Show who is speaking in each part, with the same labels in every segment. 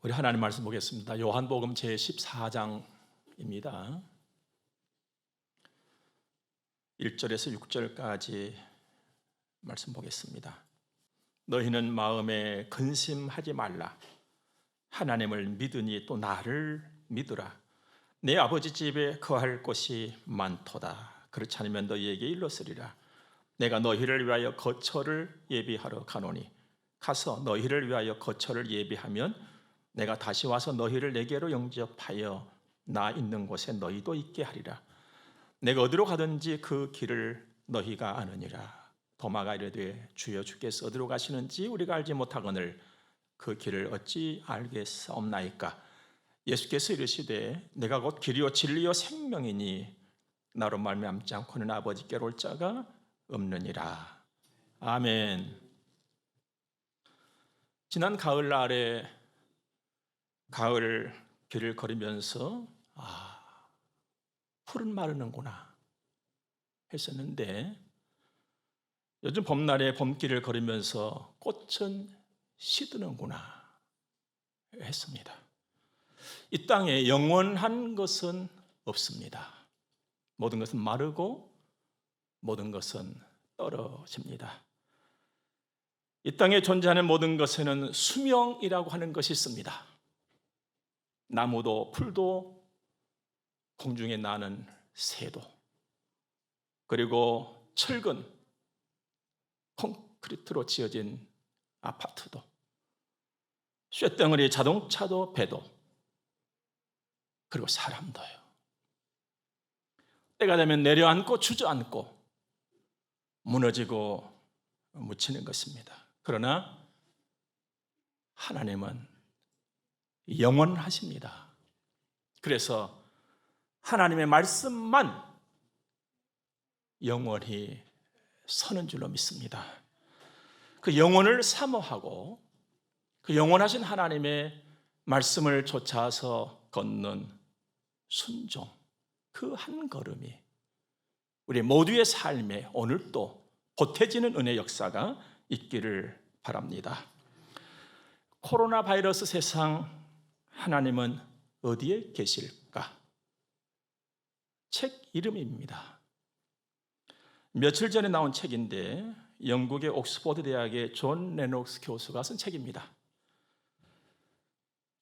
Speaker 1: 우리 하나님 말씀 보겠습니다. 요한복음 제14장입니다. 1절에서 6절까지 말씀 보겠습니다. 너희는 마음에 근심하지 말라. 하나님을 믿으니 또 나를 믿으라. 내 아버지 집에 거할 곳이 많도다. 그렇지 않으면 너희에게 일렀으리라. 내가 너희를 위하여 거처를 예비하러 가노니 가서 너희를 위하여 거처를 예비하면 내가 다시 와서 너희를 내게로 영접하여 나 있는 곳에 너희도 있게 하리라. 내가 어디로 가든지 그 길을 너희가 아느니라. 도마가 이르되 주여 주께서 어디로 가시는지 우리가 알지 못하거늘 그 길을 어찌 알겠사옵나이까. 예수께서 이르시되 내가 곧 길이요 진리요 생명이니 나로 말미암지 않고는 아버지께로 올 자가 없느니라. 아멘. 지난 가을날에 가을 길을 걸으면서 풀은 마르는구나 했었는데 요즘 봄날에 봄길을 걸으면서 꽃은 시드는구나 했습니다. 이 땅에 영원한 것은 없습니다. 모든 것은 마르고 모든 것은 떨어집니다. 이 땅에 존재하는 모든 것에는 수명이라고 하는 것이 있습니다. 나무도 풀도 공중에 나는 새도 그리고 철근 콘크리트로 지어진 아파트도 쇳덩어리 자동차도 배도 그리고 사람도요. 때가 되면 내려앉고 주저앉고 무너지고 묻히는 것입니다. 그러나 하나님은 영원하십니다. 그래서 하나님의 말씀만 영원히 서는 줄로 믿습니다. 그 영원을 사모하고 그 영원하신 하나님의 말씀을 쫓아서 걷는 순종, 그 한 걸음이 우리 모두의 삶에 오늘도 보태지는 은혜 역사가 있기를 바랍니다. 코로나 바이러스 세상 하나님은 어디에 계실까? 책 이름입니다. 며칠 전에 나온 책인데 영국의 옥스퍼드 대학의 존 레녹스 교수가 쓴 책입니다.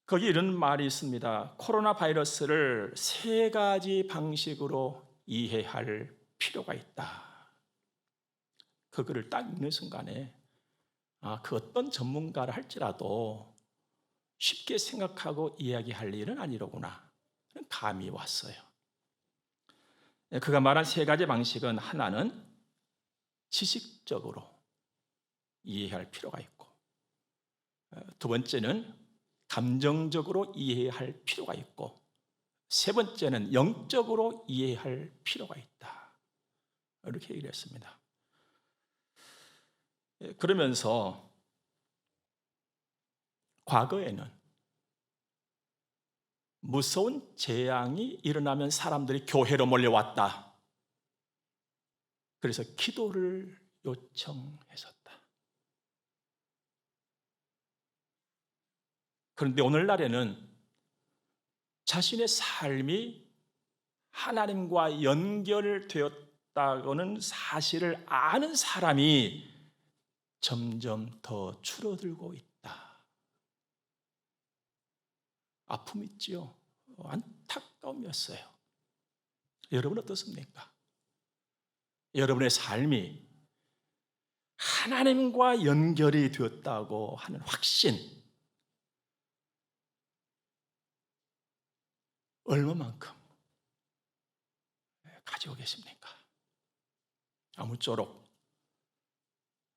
Speaker 1: 거기 이런 말이 있습니다. 코로나 바이러스를 세 가지 방식으로 이해할 필요가 있다. 그 글을 딱 읽는 순간에 그 어떤 전문가를 할지라도 쉽게 생각하고 이야기할 일은 아니로구나 감이 왔어요. 그가 말한 세 가지 방식은 하나는 지식적으로 이해할 필요가 있고 두 번째는 감정적으로 이해할 필요가 있고 세 번째는 영적으로 이해할 필요가 있다. 이렇게 얘기를 했습니다. 그러면서 과거에는 무서운 재앙이 일어나면 사람들이 교회로 몰려왔다. 그래서 기도를 요청했었다. 그런데 오늘날에는 자신의 삶이 하나님과 연결되었다고는 사실을 아는 사람이 점점 더 줄어들고 있다. 아픔이 있지요. 안타까움이었어요. 여러분 어떻습니까? 여러분의 삶이 하나님과 연결이 되었다고 하는 확신 얼마만큼 가지고 계십니까? 아무쪼록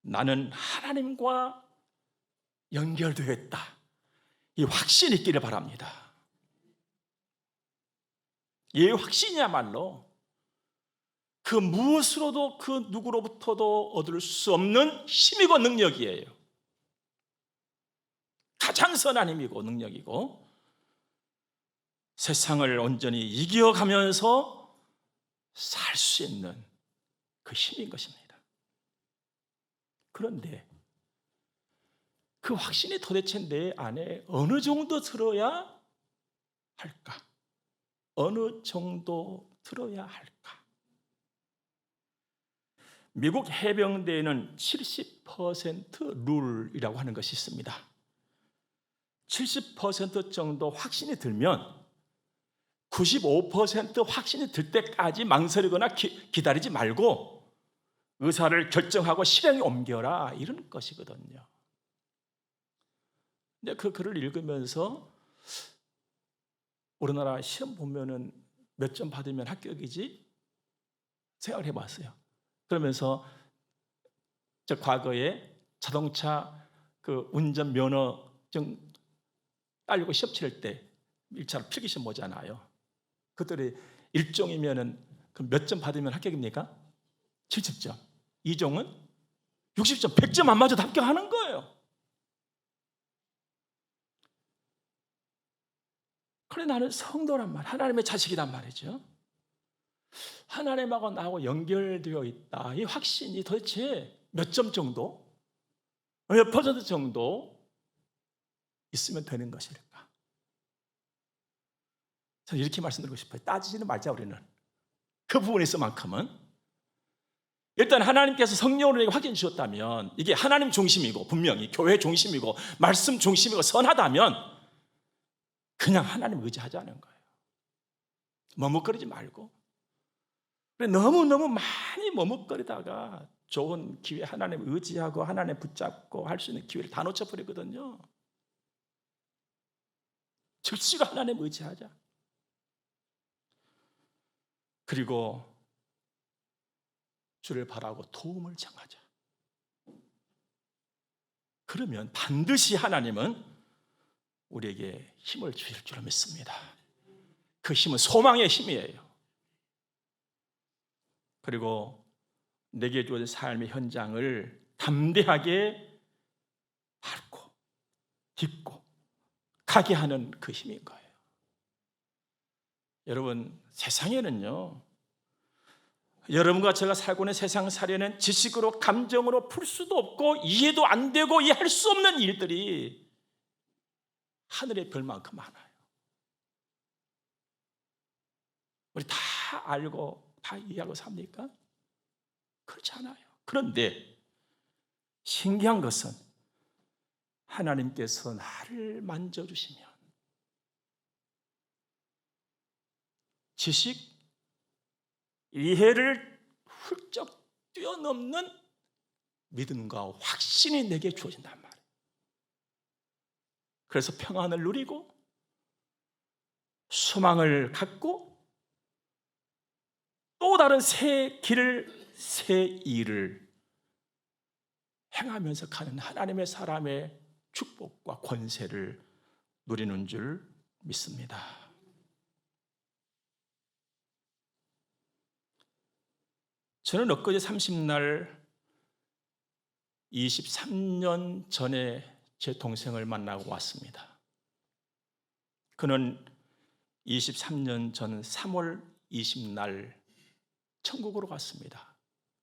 Speaker 1: 나는 하나님과 연결되어 있다. 이 확신이 있기를 바랍니다. 이 확신이야말로 그 무엇으로도 그 누구로부터도 얻을 수 없는 힘이고 능력이에요. 가장 선한 힘이고 능력이고 세상을 온전히 이겨가면서 살 수 있는 그 힘인 것입니다. 그런데 그 확신이 도대체 내 안에 어느 정도 들어야 할까? 어느 정도 들어야 할까? 미국 해병대에는 70% 룰이라고 하는 것이 있습니다. 70% 정도 확신이 들면 95% 확신이 들 때까지 망설이거나 기다리지 말고 의사를 결정하고 실행에 옮겨라, 이런 것이거든요. 근데 그 글을 읽으면서 우리나라 시험 보면은 몇 점 받으면 합격이지 생각을 해봤어요. 그러면서 저 과거에 자동차 그 운전 면허증 따려고 시험 치를 때 1차로 필기시험 보잖아요. 그들이 1종이면은 몇 점 받으면 합격입니까? 70점. 2종은 60점, 100점 안 맞아도 합격하는 거예요. 그래, 나는 성도란 말, 하나님의 자식이란 말이죠. 하나님하고 나하고 연결되어 있다. 이 확신이 도대체 몇 점 정도, 몇 퍼센트 정도 있으면 되는 것일까? 저는 이렇게 말씀드리고 싶어요. 따지지는 말자, 우리는. 그 부분에 있어만큼은. 일단 하나님께서 성령으로 내게 확인 주셨다면, 이게 하나님 중심이고 분명히 교회 중심이고 말씀 중심이고 선하다면 그냥 하나님 의지하자는 거예요. 머뭇거리지 말고. 너무너무 많이 머뭇거리다가 좋은 기회, 하나님 의지하고 하나님 붙잡고 할 수 있는 기회를 다 놓쳐버리거든요. 즉시가 하나님 의지하자. 그리고 주를 바라고 도움을 청하자. 그러면 반드시 하나님은 우리에게 힘을 주실 줄 믿습니다. 그 힘은 소망의 힘이에요. 그리고 내게 주어진 삶의 현장을 담대하게 밟고 딛고 가게 하는 그 힘인 거예요. 여러분, 세상에는요, 여러분과 제가 살고 있는 세상 살이는 지식으로 감정으로 풀 수도 없고 이해도 안 되고 이해할 수 없는 일들이 하늘의 별만큼 많아요. 우리 다 알고 다 이해하고 삽니까? 그렇지 않아요. 그런데 신기한 것은 하나님께서 나를 만져주시면 지식, 이해를 훌쩍 뛰어넘는 믿음과 확신이 내게 주어진단 말이에요. 그래서 평안을 누리고 소망을 갖고 또 다른 새 길을, 새 일을 행하면서 가는 하나님의 사람의 축복과 권세를 누리는 줄 믿습니다. 저는 엊그제 30날 23년 전에 제 동생을 만나고 왔습니다. 그는 23년 전 3월 20날 천국으로 갔습니다.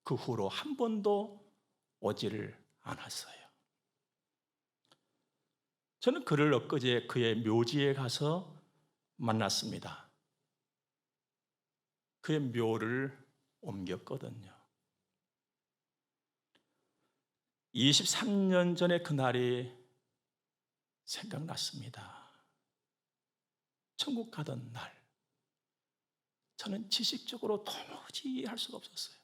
Speaker 1: 그 후로 한 번도 오지를 않았어요. 저는 그를 엊그제 그의 묘지에 가서 만났습니다. 그의 묘를 옮겼거든요. 23년 전에 그날이 생각났습니다. 천국 가던 날, 저는 지식적으로 도무지 이해할 수가 없었어요.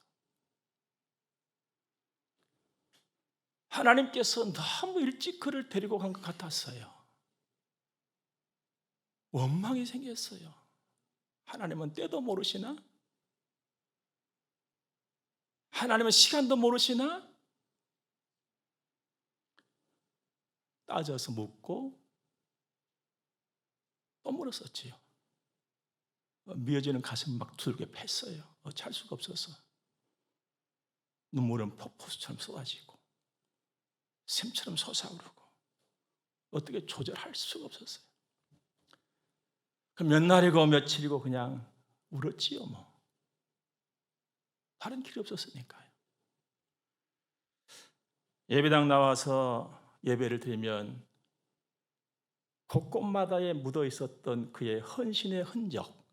Speaker 1: 하나님께서 너무 일찍 그를 데리고 간 것 같았어요. 원망이 생겼어요. 하나님은 때도 모르시나? 하나님은 시간도 모르시나? 따져서 묻고 또 물었었지요. 미어지는 가슴 막 두들겨 팼어요. 찰 수가 없어서. 눈물은 폭포수처럼 쏟아지고 샘처럼 솟아오르고 어떻게 조절할 수가 없었어요. 몇 날이고 며칠이고 그냥 울었지요. 뭐 다른 길이 없었으니까요. 예배당 나와서 예배를 드리면 곳곳마다에 묻어 있었던 그의 헌신의 흔적,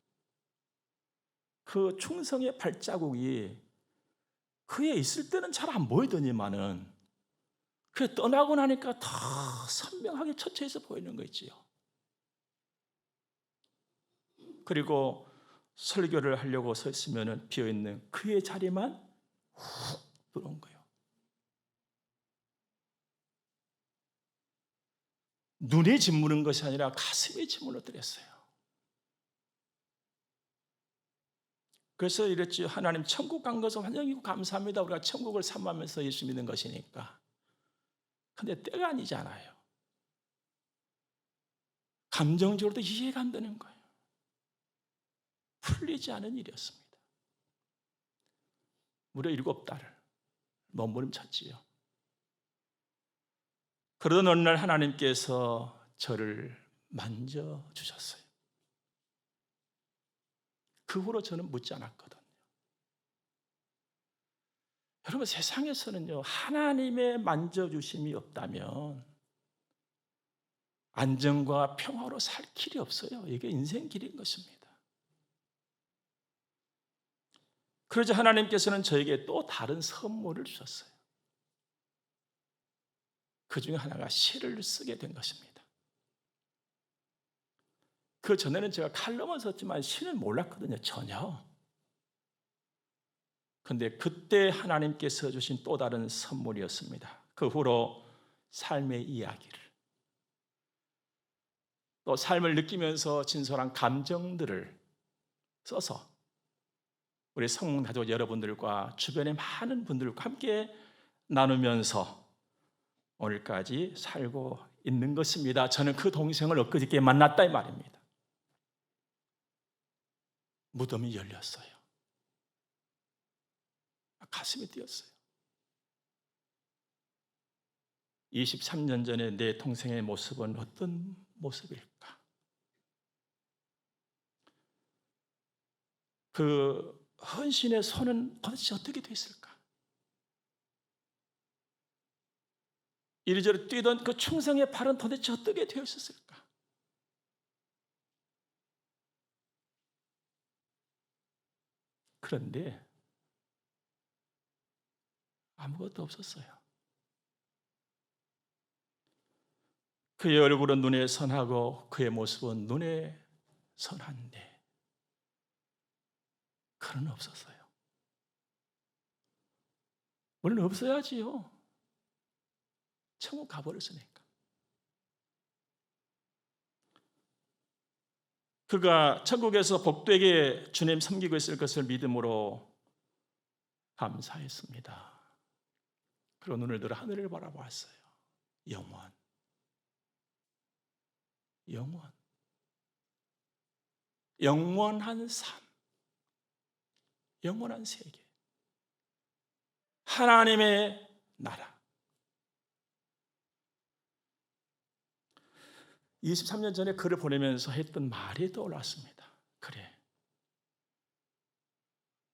Speaker 1: 그 충성의 발자국이 그에 있을 때는 잘 안 보이더니만은 그게 떠나고 나니까 더 선명하게 처처해서 보이는 거 있지요. 그리고 설교를 하려고 서 있으면 비어있는 그의 자리만 훅 들어온 거예요. 눈에 짓무는 것이 아니라 가슴에 짓물러 드렸어요. 그래서 이랬지, 하나님 천국 간 것은 환영이고 감사합니다. 우리가 천국을 삼으면서 예수 믿는 것이니까. 근데 때가 아니잖아요. 감정적으로도 이해가 안 되는 거예요. 풀리지 않은 일이었습니다. 무려 7달을 몸부림쳤지요. 그러던 어느 날 하나님께서 저를 만져주셨어요. 그 후로 저는 묻지 않았거든요. 여러분, 세상에서는요, 하나님의 만져주심이 없다면 안정과 평화로 살 길이 없어요. 이게 인생 길인 것입니다. 그러자 하나님께서는 저에게 또 다른 선물을 주셨어요. 그 중에 하나가 시를 쓰게 된 것입니다. 그 전에는 제가 칼럼은 썼지만 시는 몰랐거든요, 전혀. 그런데 그때 하나님께서 주신 또 다른 선물이었습니다. 그 후로 삶의 이야기를, 또 삶을 느끼면서 진솔한 감정들을 써서 우리 성공가족 여러분들과 주변의 많은 분들과 함께 나누면서 오늘까지 살고 있는 것입니다. 저는 그 동생을 엊그저께 만났다 이 말입니다. 무덤이 열렸어요. 가슴이 뛰었어요. 23년 전에 내 동생의 모습은 어떤 모습일까? 그 헌신의 손은 도대체 어떻게 됐을까? 이리저리 뛰던 그 충성의 발은 도대체 어떻게 되어 있었을까? 그런데 아무것도 없었어요. 그의 얼굴은 눈에 선하고 그의 모습은 눈에 선한데 그는 없었어요. 물론 없어야지요. 천국 가버렸으니까. 그가 천국에서 복되게 주님 섬기고 있을 것을 믿음으로 감사했습니다. 그리고 눈을 들어 하늘을 바라보았어요. 영원, 영원, 영원한 삶, 영원한 세계, 하나님의 나라. 23년 전에 글을 보내면서 했던 말이 떠올랐습니다. 그래,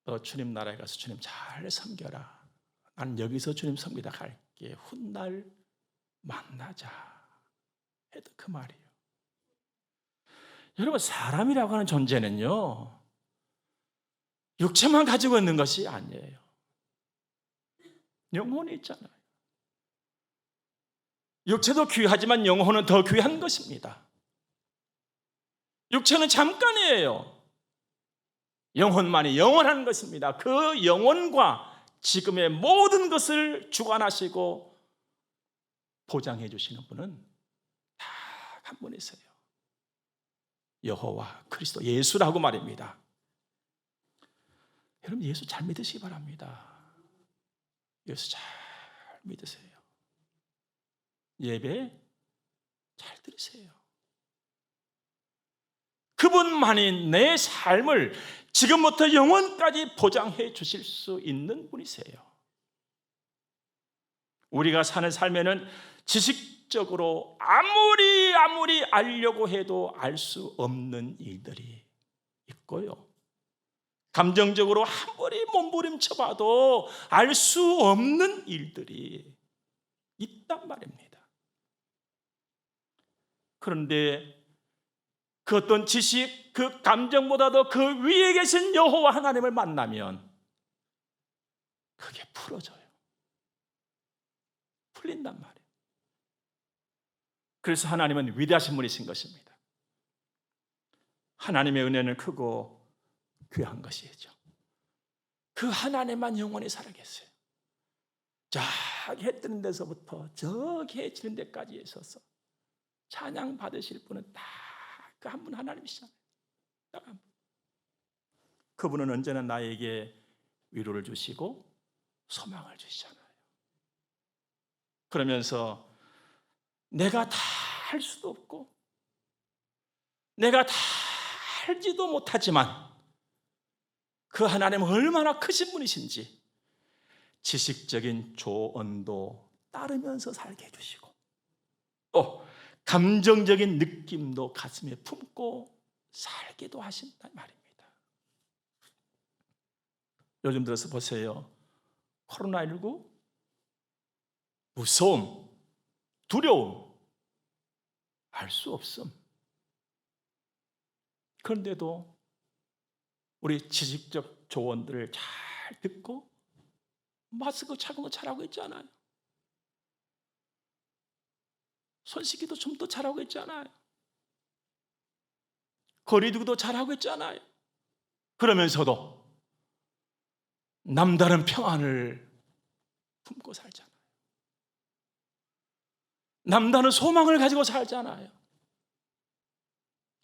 Speaker 1: 너 주님 나라에 가서 주님 잘 섬겨라. 난 여기서 주님 섬기다 갈게. 훗날 만나자. 했던 그 말이에요. 여러분, 사람이라고 하는 존재는요, 육체만 가지고 있는 것이 아니에요. 영혼이 있잖아요. 육체도 귀하지만 영혼은 더 귀한 것입니다. 육체는 잠깐이에요. 영혼만이 영원한 것입니다. 그 영혼과 지금의 모든 것을 주관하시고 보장해 주시는 분은 딱 한 분이세요. 여호와 그리스도 예수라고 말입니다. 여러분, 예수 잘 믿으시기 바랍니다. 예수 잘 믿으세요. 예배 잘 들으세요. 그분만이 내 삶을 지금부터 영원까지 보장해 주실 수 있는 분이세요. 우리가 사는 삶에는 지식적으로 아무리 알려고 해도 알 수 없는 일들이 있고요, 감정적으로 아무리 몸부림쳐봐도 알 수 없는 일들이 있단 말입니다. 그런데 그 어떤 지식, 그 감정보다도 그 위에 계신 여호와 하나님을 만나면 그게 풀어져요. 풀린단 말이에요. 그래서 하나님은 위대하신 분이신 것입니다. 하나님의 은혜는 크고 귀한 것이죠. 그 하나님만 영원히 살아계세요. 저기 해 뜨는 데서부터 저기 해 지는 데까지 있어서 찬양 받으실 분은 딱 그 한 분 하나님이시잖아요. 딱 한 분. 그분은 언제나 나에게 위로를 주시고 소망을 주시잖아요. 그러면서 내가 다 할 수도 없고 내가 다 알지도 못하지만 그 하나님은 얼마나 크신 분이신지 지식적인 조언도 따르면서 살게 해주시고 또 감정적인 느낌도 가슴에 품고 살게도 하신단 말입니다. 요즘 들어서 보세요. 코로나19 무서움, 두려움 알 수 없음. 그런데도 우리 지식적 조언들을 잘 듣고 마스크 착용도 잘하고 있잖아요. 손 씻기도 좀 더 잘하고 있잖아요. 거리 두기도 잘하고 있잖아요. 그러면서도 남다른 평안을 품고 살잖아요. 남다른 소망을 가지고 살잖아요.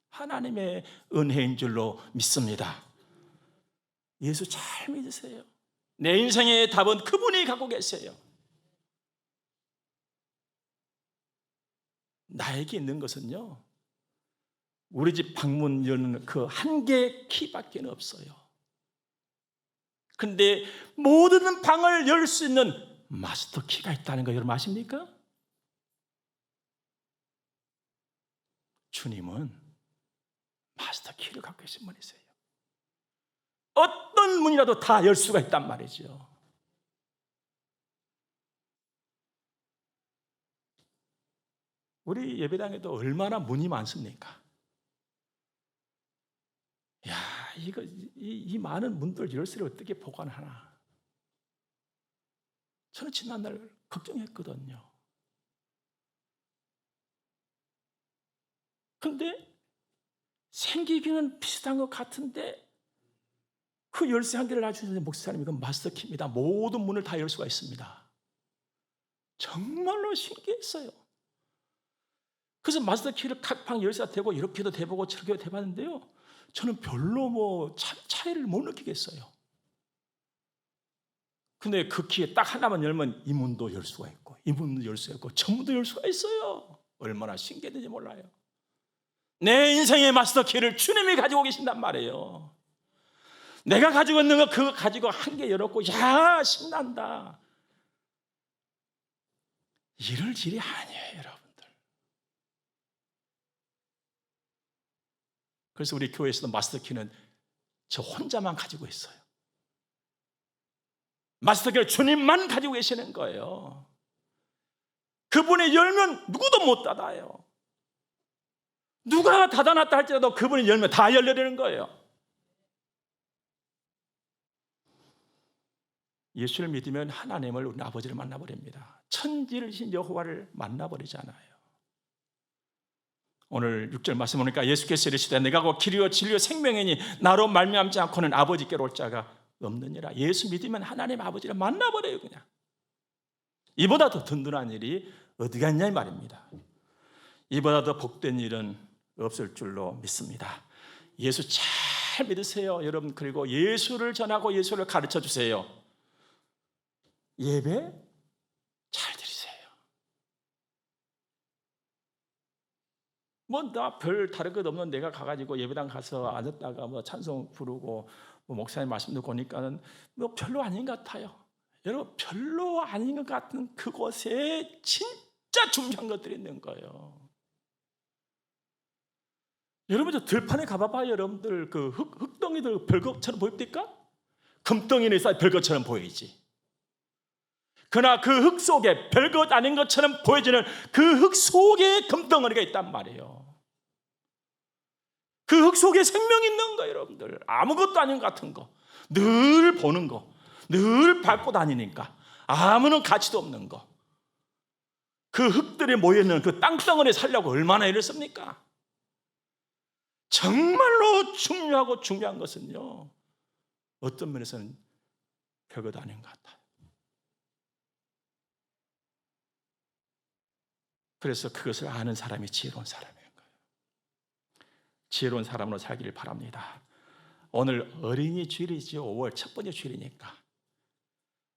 Speaker 1: 하나님의 은혜인 줄로 믿습니다. 예수 잘 믿으세요. 내 인생의 답은 그분이 갖고 계세요. 나에게 있는 것은요, 우리 집 방문 여는 그 한 개의 키밖에 없어요. 근데 모든 방을 열 수 있는 마스터 키가 있다는 거 여러분 아십니까? 주님은 마스터 키를 갖고 계신 분이세요. 어떤 문이라도 다 열 수가 있단 말이죠. 우리 예배당에도 얼마나 문이 많습니까? 야, 이 많은 문들 열쇠를 어떻게 보관하나? 저는 지난날 걱정했거든요. 근데 생기기는 비슷한 것 같은데 그 열쇠 한 개를 놔주시는 목사님, 이건 마스터 키입니다. 모든 문을 다 열 수가 있습니다. 정말로 신기했어요. 그래서 마스터 키를 각 방 열쇠가 되고 이렇게도 돼보고 저렇게도 돼봤는데요, 저는 별로 차이를 못 느끼겠어요. 근데 그 키에 딱 하나만 열면 이 문도 열 수가 있고 이 문도 열 수가 있고 저 문도 열 수가 있어요. 얼마나 신기했는지 몰라요. 내 인생의 마스터 키를 주님이 가지고 계신단 말이에요. 내가 가지고 있는 거 그거 가지고 한 개 열었고 야 신난다, 이럴 일이 아니에요 여러분들. 그래서 우리 교회에서도 마스터 키는 저 혼자만 가지고 있어요. 마스터 키를 주님만 가지고 계시는 거예요. 그분이 열면 누구도 못 닫아요. 누가 닫아놨다 할지라도 그분이 열면 다 열려되는 거예요. 예수를 믿으면 하나님을, 우리 아버지를 만나버립니다. 천지를 신 여호와를 만나버리잖아요. 오늘 6절 말씀 보니까 예수께서 이르시되 내가 곧 길이요 진리요 생명이니 나로 말미암지 않고는 아버지께로 올 자가 없느니라. 예수 믿으면 하나님 아버지를 만나버려요. 그냥 이보다 더 든든한 일이 어디가 있냐 이 말입니다. 이보다 더 복된 일은 없을 줄로 믿습니다. 예수 잘 믿으세요 여러분. 그리고 예수를 전하고 예수를 가르쳐 주세요. 예배 잘 드리세요. 나 별 다른 것 없는 내가 가가지고 예배당 가서 앉았다가 찬송 부르고 목사님 말씀 듣고 오니까는 별로 아닌 것 같아요. 여러분, 별로 아닌 것 같은 그곳에 진짜 중요한 것들이 있는 거예요. 여러분, 저 들판에 가봐봐요. 여러분들 그 흙덩이들 별것처럼 보입니까? 금덩이는 있어야 별것처럼 보이지. 그러나 그 흙 속에 별것 아닌 것처럼 보여지는 그 흙 속에 금덩어리가 있단 말이에요. 그 흙 속에 생명이 있는 거예요, 여러분들. 아무것도 아닌 것 같은 거, 늘 보는 거, 늘 밟고 다니니까 아무런 가치도 없는 거. 그 흙들이 모여있는 그 땅덩어리에 살려고 얼마나 애를 씁니까? 정말로 중요한 것은요, 어떤 면에서는 별것 아닌 것 같아요. 그래서 그것을 아는 사람이 지혜로운 사람인 거예요. 지혜로운 사람으로 살기를 바랍니다. 오늘 어린이 주일이지요. 5월 첫 번째 주일이니까.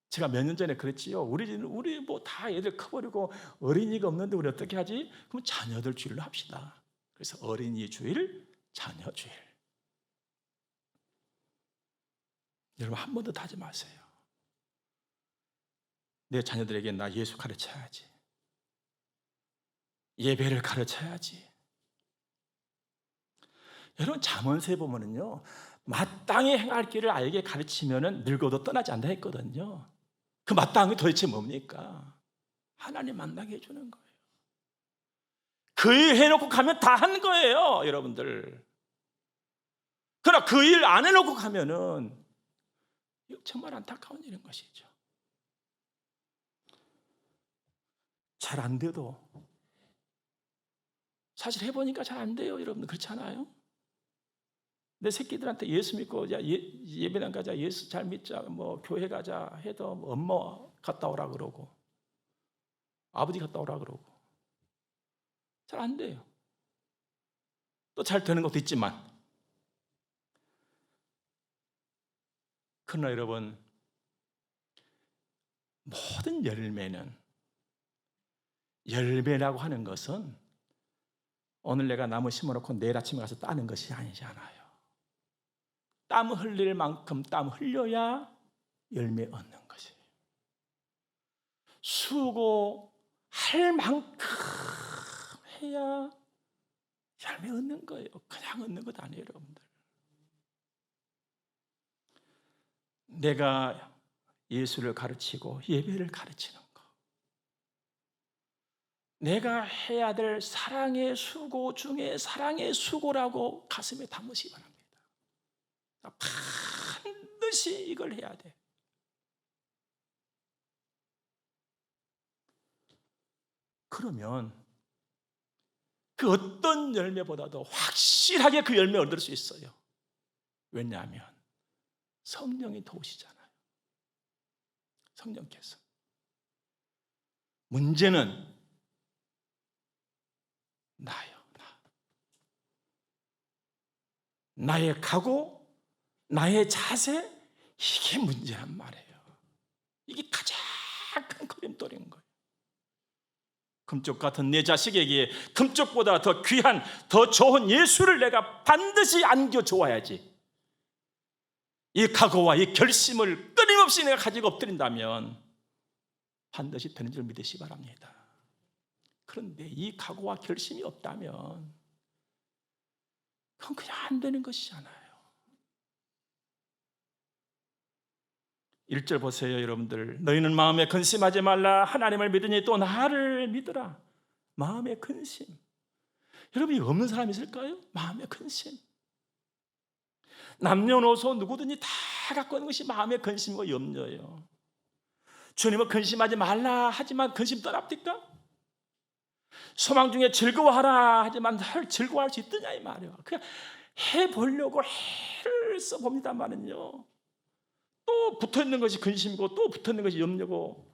Speaker 1: 제가 몇 년 전에 그랬지요. 우리 뭐 다 애들 커버리고 어린이가 없는데 우리 어떻게 하지? 그럼 자녀들 주일로 합시다. 그래서 어린이 주일, 자녀 주일. 여러분 한 번도 하지 마세요. 내 자녀들에게 나 예수 가르쳐야지. 예배를 가르쳐야지. 여러분 잠언서에 보면은요, 마땅히 행할 길을 아이에게 가르치면은 늙어도 떠나지 않는다 했거든요. 그 마땅한 게 도대체 뭡니까? 하나님 만나게 해주는 거예요. 그 일 해놓고 가면 다 한 거예요, 여러분들. 그러나 그 일 안 해놓고 가면은 정말 안타까운 일인 것이죠. 잘 안 돼도 사실 해보니까 잘 안 돼요, 여러분들. 그렇지 않아요? 내 새끼들한테 예수 믿고 야, 예배당 가자, 예수 잘 믿자, 뭐 교회 가자 해도 엄마 갔다 오라 그러고 아버지 갔다 오라 그러고 잘 안 돼요. 또 잘 되는 것도 있지만, 그러나 여러분, 모든 열매라고 하는 것은 오늘 내가 나무 심어놓고 내일 아침에 가서 따는 것이 아니잖아요. 땀 흘릴 만큼 땀 흘려야 열매 얻는 것이에요. 수고할 만큼 해야 열매 얻는 거예요. 그냥 얻는 것 아니에요, 여러분들. 내가 예수를 가르치고 예배를 가르치는 거, 내가 해야 될 사랑의 수고 중에 사랑의 수고라고 가슴에 담으시기 바랍니다. 반드시 이걸 해야 돼. 그러면 그 어떤 열매보다도 확실하게 그 열매 얻을 수 있어요. 왜냐하면 성령이 도우시잖아요. 성령께서. 문제는 나요. 나의 각오, 나의 자세, 이게 문제란 말이에요. 이게 가장 큰 걸림돌인 거예요. 금쪽 같은 내 자식에게 금쪽보다 더 귀한, 더 좋은 예수를 내가 반드시 안겨줘야지. 이 각오와 이 결심을 끊임없이 내가 가지고 엎드린다면 반드시 되는 줄 믿으시기 바랍니다. 그런데 이 각오와 결심이 없다면 그건 그냥 안 되는 것이잖아요. 1절 보세요, 여러분들. 너희는 마음에 근심하지 말라. 하나님을 믿으니 또 나를 믿으라. 마음의 근심. 여러분이 없는 사람이 있을까요? 마음의 근심. 남녀노소 누구든지 다 갖고 있는 것이 마음의 근심과 염려예요. 주님은 근심하지 말라 하지만 근심 떠납니까? 소망 중에 즐거워하라 하지만 늘 즐거워할 수 있더냐 이 말이에요. 그냥 해보려고 해를 써봅니다만은요, 또 붙어있는 것이 근심이고 또 붙어있는 것이 염려고.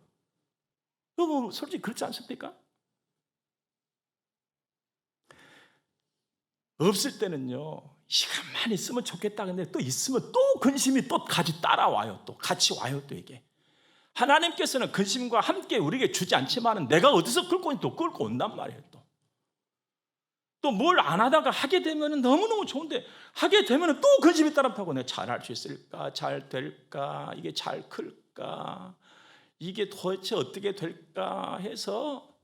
Speaker 1: 여러분 솔직히 그렇지 않습니까? 없을 때는요, 시간만 있으면 좋겠다. 근데 또 있으면 또 근심이 또 같이 따라와요. 또 같이 와요. 또 이게 하나님께서는 근심과 함께 우리에게 주지 않지만 내가 어디서 끌고 또 끌고 온단 말이에요. 또 뭘 안 하다가 하게 되면 너무너무 좋은데 하게 되면 또 근심이 따라타고 내가 잘할 수 있을까? 잘 될까? 이게 잘 클까? 이게 도대체 어떻게 될까? 해서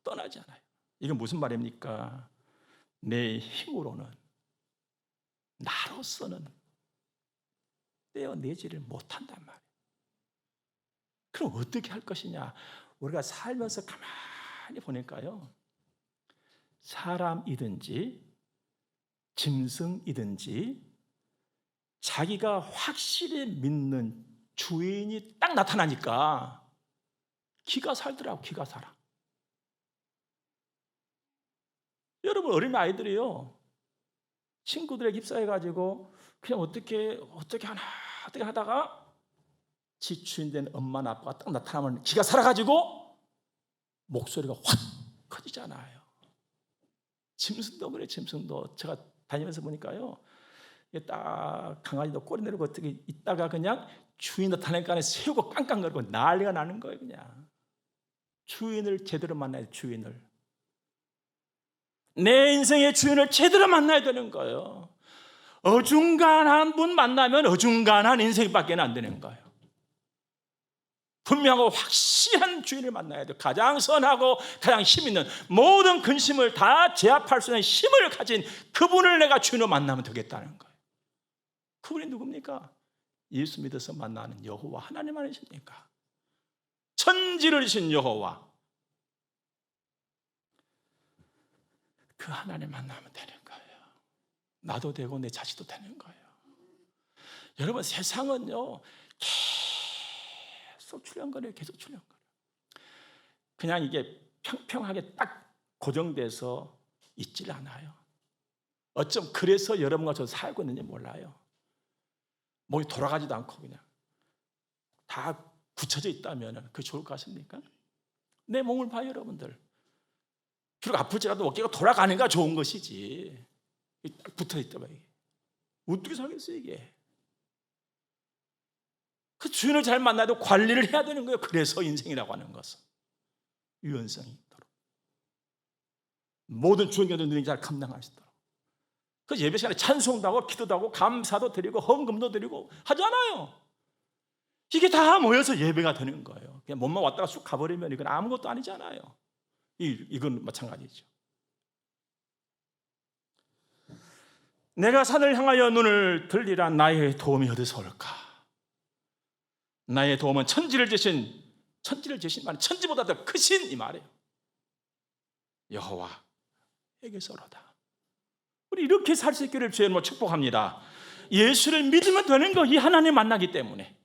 Speaker 1: 떠나지 않아요. 이건 무슨 말입니까? 내 힘으로는, 나로서는 떼어내지를 못한단 말이에요. 그럼 어떻게 할 것이냐? 우리가 살면서 가만히 보니까요, 사람이든지 짐승이든지 자기가 확실히 믿는 주인이 딱 나타나니까 기가 살더라고. 기가 살아. 여러분, 어린 아이들이요, 친구들에게 입사해가지고 그냥 어떻게 하다가 지 주인 된 엄마나 아빠가 딱 나타나면 기가 살아가지고 목소리가 확 커지잖아요. 짐승도 그래. 짐승도 제가 다니면서 보니까요, 이게 딱 강아지도 꼬리 내리고 어떻게 있다가 그냥 주인 나타나니까 세우고 깡깡거리고 난리가 나는 거예요. 그냥 주인을 제대로 만나야 돼. 주인을, 내 인생의 주인을 제대로 만나야 되는 거예요. 어중간한 분 만나면 어중간한 인생밖에 안 되는 거예요. 분명하고 확실한 주인을 만나야 돼요. 가장 선하고 가장 힘 있는, 모든 근심을 다 제압할 수 있는 힘을 가진 그분을 내가 주인으로 만나면 되겠다는 거예요. 그분이 누굽니까? 예수 믿어서 만나는 여호와 하나님 아니십니까? 천지를 지신 여호와, 그 하나님 만나면 되는 거예요. 나도 되고 내 자식도 되는 거예요. 여러분, 세상은요 계속 출렁거려요. 계속 출렁거려요. 그냥 이게 평평하게 딱 고정돼서 있질 않아요. 어쩜 그래서 여러분과 저 살고 있는지 몰라요. 몸이 돌아가지도 않고 그냥 다 굳혀져 있다면 그게 좋을 것 같습니까? 내 몸을 봐요, 여러분들. 비록 아플지라도 어깨가 돌아가니까 좋은 것이지, 딱 붙어있다가 이게 어떻게 살겠어요 이게? 그 주인을 잘 만나야 되고 관리를 해야 되는 거예요. 그래서 인생이라고 하는 것은 유연성이 있도록, 모든 주인께도 능히 잘 감당할 수 있도록. 그 예배 시간에 찬송도 하고 기도도 하고 감사도 드리고 헌금도 드리고 하잖아요. 이게 다 모여서 예배가 되는 거예요. 그냥 몸만 왔다가 쑥 가버리면 이건 아무것도 아니잖아요. 이건 마찬가지죠. 내가 산을 향하여 눈을 들리라. 나의 도움이 어디서 올까? 나의 도움은 천지를 지신 말은 천지보다 더 크신 이 말이에요. 여호와에게서로다. 우리 이렇게 살 수 있기를 주의 이름으로 축복합니다. 예수를 믿으면 되는 거, 이 하나님 만나기 때문에.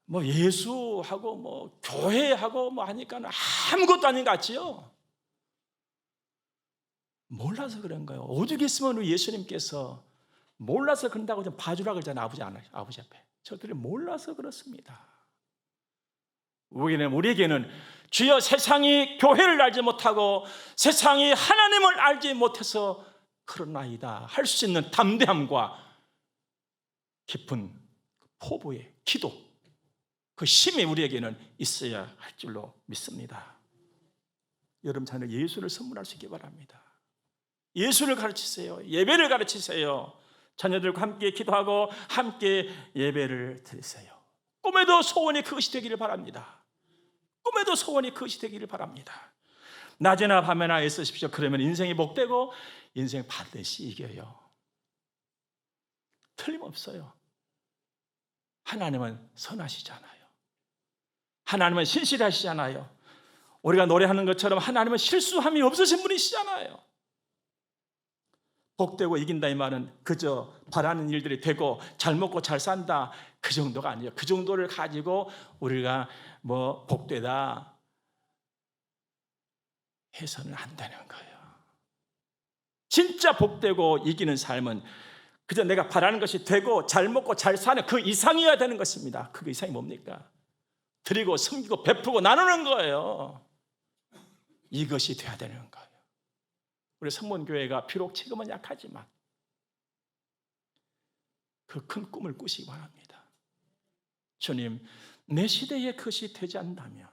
Speaker 1: 뭐 예수하고 뭐 교회하고 뭐 하니까 아무것도 아닌 것 같지요? 몰라서 그런 거예요. 오죽 있으면 우리 예수님께서 몰라서 그런다고 좀 봐주라 그러잖아요. 아버지 앞에. 저들이 몰라서 그렇습니다. 우리에게는 주여 세상이 교회를 알지 못하고 세상이 하나님을 알지 못해서 그러나이다 할 수 있는 담대함과 깊은 포부의 기도, 그 힘이 우리에게는 있어야 할 줄로 믿습니다. 여러분 자녀 예수를 선물할 수 있기 바랍니다. 예수를 가르치세요. 예배를 가르치세요. 자녀들과 함께 기도하고 함께 예배를 드리세요. 꿈에도 소원이 그것이 되기를 바랍니다. 꿈에도 소원이 그것이 되기를 바랍니다. 낮에나 밤에나 애쓰십시오. 그러면 인생이 복되고 인생 반드시 이겨요. 틀림없어요. 하나님은 선하시잖아요. 하나님은 신실하시잖아요. 우리가 노래하는 것처럼 하나님은 실수함이 없으신 분이시잖아요. 복되고 이긴다 이 말은 그저 바라는 일들이 되고 잘 먹고 잘 산다 그 정도가 아니에요. 그 정도를 가지고 우리가 뭐 복되다 해서는 안 되는 거예요. 진짜 복되고 이기는 삶은 그저 내가 바라는 것이 되고 잘 먹고 잘 사는 그 이상이어야 되는 것입니다. 그 이상이 뭡니까? 드리고 섬기고 베푸고 나누는 거예요. 이것이 돼야 되는 거예요. 우리 성문교회가 비록 지금은 약하지만 그 큰 꿈을 꾸시기 바랍니다. 주님, 내 시대에 그것이 되지 않는다면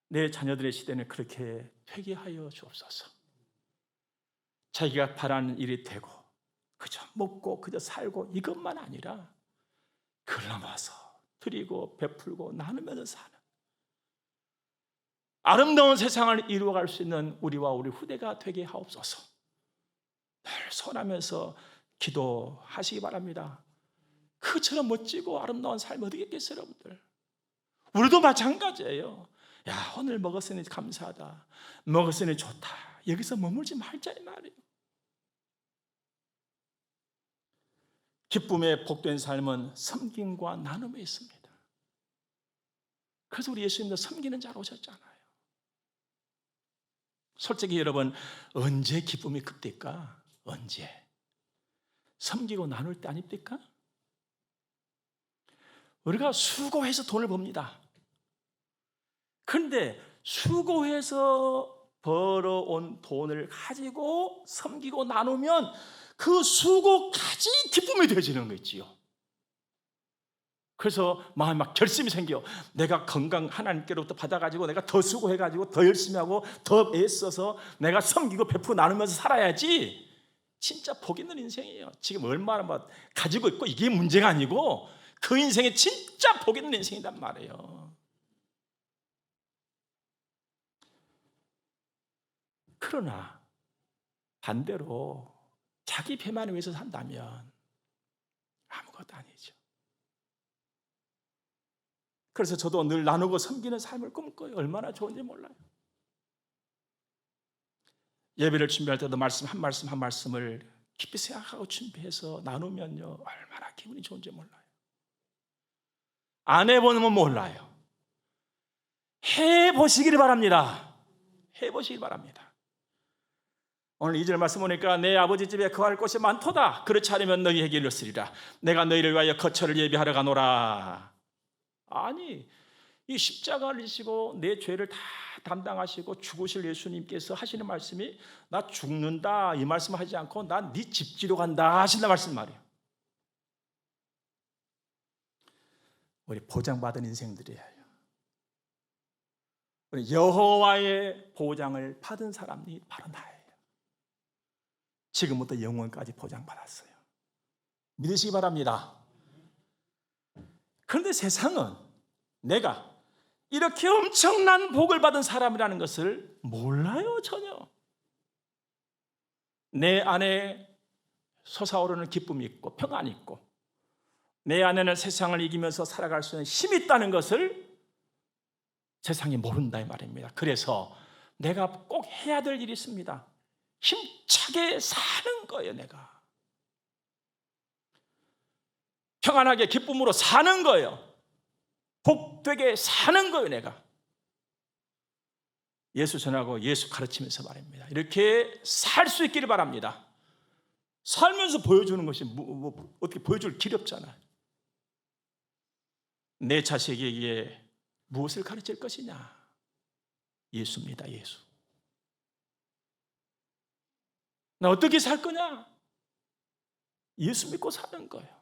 Speaker 1: 내 자녀들의 시대는 그렇게 되게 하여 주옵소서. 자기가 바라는 일이 되고 그저 먹고 그저 살고 이것만 아니라 그걸 넘어서 드리고 베풀고 나누면서 사는 아름다운 세상을 이루어갈 수 있는 우리와 우리 후대가 되게 하옵소서. 늘 선하면서 기도하시기 바랍니다. 그처럼 멋지고 아름다운 삶이 어디 있겠어요, 여러분들? 우리도 마찬가지예요. 야, 오늘 먹었으니 감사하다. 먹었으니 좋다. 여기서 머물지 말자 이 말이에요. 기쁨의 복된 삶은 섬김과 나눔에 있습니다. 그래서 우리 예수님도 섬기는 자로 오셨잖아요. 솔직히 여러분, 언제 기쁨이 급딜까? 언제? 섬기고 나눌 때 아닙니까? 우리가 수고해서 돈을 법니다. 그런데 수고해서 벌어온 돈을 가지고 섬기고 나누면 그 수고까지 기쁨이 되어지는 거 있지요. 그래서 마음에 막 결심이 생겨. 내가 건강 하나님께로부터 받아가지고 내가 더 수고해가지고 더 열심히 하고 더 애써서 내가 섬기고 베푸고 나누면서 살아야지. 진짜 복 있는 인생이에요. 지금 얼마나 막 가지고 있고 이게 문제가 아니고 그 인생이 진짜 복 있는 인생이란 말이에요. 그러나 반대로 자기 배만을 위해서 산다면 아무것도 아니죠. 그래서 저도 늘 나누고 섬기는 삶을 꿈꿔요. 얼마나 좋은지 몰라요. 예배를 준비할 때도 말씀 한 말씀 한 말씀을 깊이 생각하고 준비해서 나누면요, 얼마나 기분이 좋은지 몰라요. 안 해보면 몰라요. 해보시기를 바랍니다. 해보시기 바랍니다. 오늘 2절 말씀 보니까 내 아버지 집에 거할 곳이 많도다. 그렇지 않으면 너희에게 이르시리라. 내가 너희를 위하여 거처를 예비하러 가노라. 아니, 이 십자가를 지시고 내 죄를 다 담당하시고 죽으실 예수님께서 하시는 말씀이 나 죽는다 이 말씀을 하지 않고 난 네 집지로 간다 하신다 말씀 말이에요. 우리 보장받은 인생들이에요. 우리 여호와의 보장을 받은 사람이 바로 나예요. 지금부터 영원까지 보장받았어요. 믿으시기 바랍니다. 그런데 세상은 내가 이렇게 엄청난 복을 받은 사람이라는 것을 몰라요, 전혀. 내 안에 솟아오르는 기쁨이 있고 평안이 있고 내 안에는 세상을 이기면서 살아갈 수 있는 힘이 있다는 것을 세상이 모른다 이 말입니다. 그래서 내가 꼭 해야 될 일이 있습니다. 힘차게 사는 거예요, 내가. 평안하게 기쁨으로 사는 거예요. 복되게 사는 거예요, 내가. 예수 전하고 예수 가르치면서 말입니다. 이렇게 살 수 있기를 바랍니다. 살면서 보여주는 것이 어떻게 보여줄 길이 없잖아요. 내 자식에게 무엇을 가르칠 것이냐? 예수입니다, 예수. 나 어떻게 살 거냐? 예수 믿고 사는 거예요.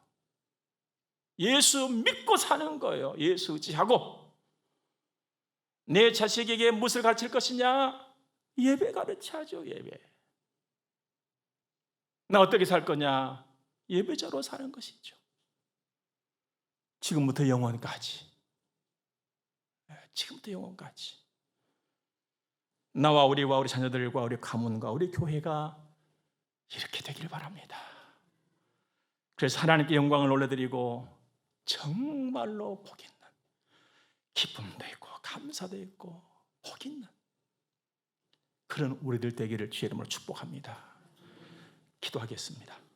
Speaker 1: 예수 믿고 사는 거예요. 예수 의지하고. 내 자식에게 무엇을 가르칠 것이냐? 예배 가르쳐야죠, 예배. 나 어떻게 살 거냐? 예배자로 사는 것이죠. 지금부터 영원까지. 지금부터 영원까지. 나와 우리 자녀들과 우리 가문과 우리 교회가 이렇게 되기를 바랍니다. 그래서 하나님께 영광을 올려드리고 정말로 복 있는 기쁨도 있고 감사도 있고 복 있는 그런 우리들 되기를 주의 이름으로 축복합니다. 기도하겠습니다.